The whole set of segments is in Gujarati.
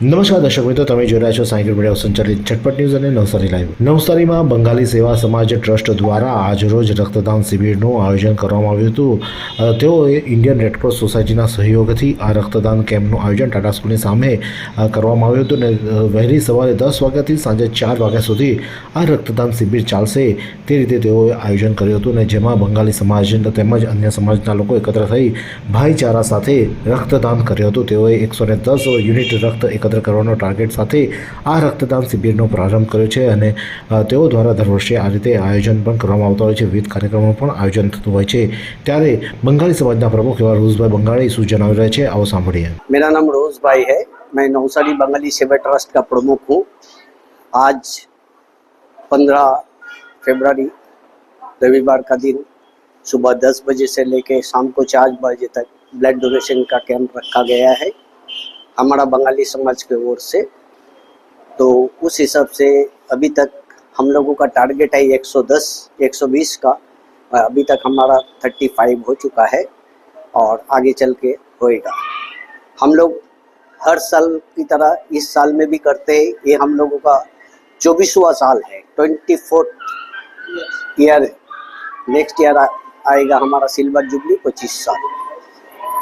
નમસ્કાર દર્શક મિત્રો, તમે જોઈ રહ્યા છો સાયકલ મીડિયા સંચાલિત ઝટપટ ન્યૂઝ અને નવસારી લાઈવ. નવસારીમાં બંગાળી સેવા સમાજ ટ્રસ્ટ દ્વારા આજરોજ રક્તદાન શિબિરનું આયોજન કરવામાં આવ્યું હતું. તેઓએ ઇન્ડિયન રેડક્રોસ સોસાયટીના સહયોગથી આ રક્તદાન કેમ્પનું આયોજન ટાટા સ્કૂલની સામે કરવામાં આવ્યું હતું અને વહેલી સવારે 10 વાગ્યાથી સાંજે 4 વાગ્યા સુધી આ રક્તદાન શિબિર ચાલશે તે રીતે તેઓએ આયોજન કર્યું હતું અને જેમાં બંગાળી સમાજ તેમજ અન્ય સમાજના લોકો એકત્ર થઈ ભાઈચારા સાથે રક્તદાન કર્યું હતું. તેઓએ 110 યુનિટ રક્ત એકત્ર કરવાનો ટાર્ગેટ સાથે આ રક્તદાન શિબિરનો પ્રારંભ કર્યો છે અને તેઓ દ્વારા દર વર્ષે આ રીતે આયોજન પણ કરવામાં આવતા હોય છે. વિવિધ કાર્યક્રમો પણ આયોજન થતું હોય છે. ત્યારે બંગાળી સમાજના પ્રમુખ એવા રોઝભાઈ બંગાળી શું જણાવી રહ્યા છે, आओ સાંભળીએ. मेरा नाम रोज भाई है. मैं नवसारी बंगाली सेवा ट्रस्ट का प्रमुख हूँ. आज 15 फरवरी रविवार का दिन सुबह 10 बजे से लेके शाम को 4 बजे तक ब्लड डोनेशन का कैंप रखा गया है हमारा बंगाली समाज की ओर से. तो उस हिसाब से अभी तक हम लोगों का टारगेट है 110 120 का. अभी तक हमारा 35 हो चुका है और आगे चल के होएगा. हम लोग हर साल की तरह इस साल में भी करते हैं. ये हम लोगों का 24वां साल है, 24th ईयर. नेक्स्ट ईयर आएगा हमारा सिल्वर जुबली 25 साल.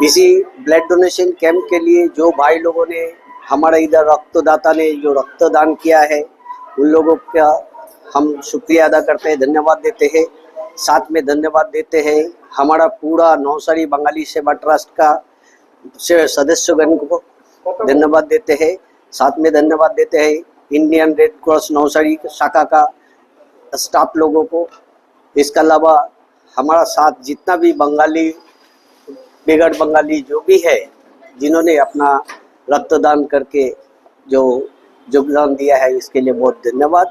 इसी ब्लड डोनेशन कैंप के लिए जो भाई लोगों ने हमारा इधर रक्तदाता ने जो रक्तदान किया है उन लोगों का हम शुक्रिया अदा करते हैं, धन्यवाद देते हैं. साथ में धन्यवाद देते हैं हमारा पूरा नवसारी बंगाली सेवा ट्रस्ट का सदस्यगण को धन्यवाद देते हैं. साथ में धन्यवाद देते हैं इंडियन रेड क्रॉस नवसारी शाखा का स्टाफ लोगों को. इसके अलावा हमारा साथ जितना भी बंगाली बेगड़ बंगाली जो भी है जिन्होंने अपना रक्तदान करके जो योगदान दिया है इसके लिए बहुत धन्यवाद.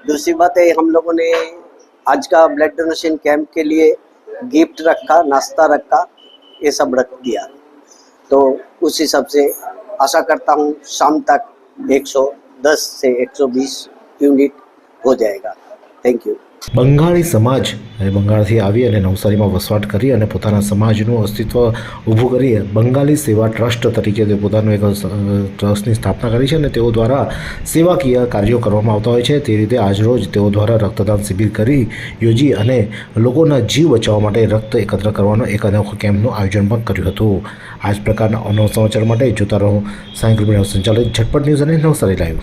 दूसरी बात है हम लोगों ने आज का ब्लड डोनेशन कैंप के लिए गिफ्ट रखा, नाश्ता रखा, ये सब रख दिया. तो उस हिसाब से आशा करता हूँ शाम तक 110 से 120 यूनिट हो जाएगा. Thank you. બંગાળી સમાજ બંગાળથી આવી અને નવસારીમાં વસવાટ કરી અને પોતાના સમાજનું અસ્તિત્વ ઊભું કરી બંગાળી સેવા ટ્રસ્ટ તરીકે તે પોતાનું એક ટ્રસ્ટની સ્થાપના કરી છે અને તેઓ દ્વારા સેવાકીય કાર્યો કરવામાં આવતા હોય છે. તે રીતે આજરોજ તેઓ દ્વારા રક્તદાન શિબિર કરી યોજી અને લોકોના જીવ બચાવવા માટે રક્ત એકત્ર કરવાનો એક અનોખો કેમ્પનું આયોજન પણ કર્યું હતું. આ જ પ્રકારના અનોખા સમાચાર માટે જોતા રહો સાયકલ મીડિયા સંચાલિત ઝટપટ ન્યૂઝ અને નવસારી લાઈવ.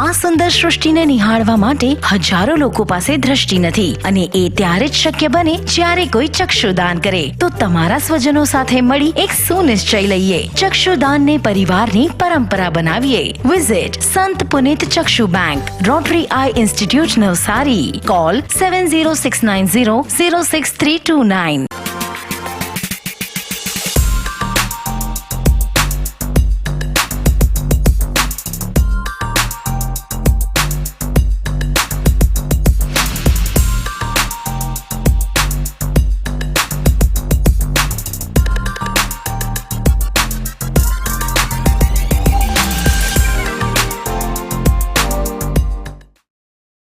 આ સુંદર સૃષ્ટિને નિહાળવા માટે હજારો લોકો પાસે દ્રષ્ટિ નથી અને એ ત્યારે જ શક્ય બને જ્યારે કોઈ ચક્ષુદાન કરે. તો તમારા સ્વજનો સાથે મળી એક સુનિશ્ચય લઈએ, ચક્ષુદાનને પરિવારની પરંપરા બનાવીએ. Visit Sant Punit Chakshu bank, Rotary eye institute Navsari. Call 7069006329.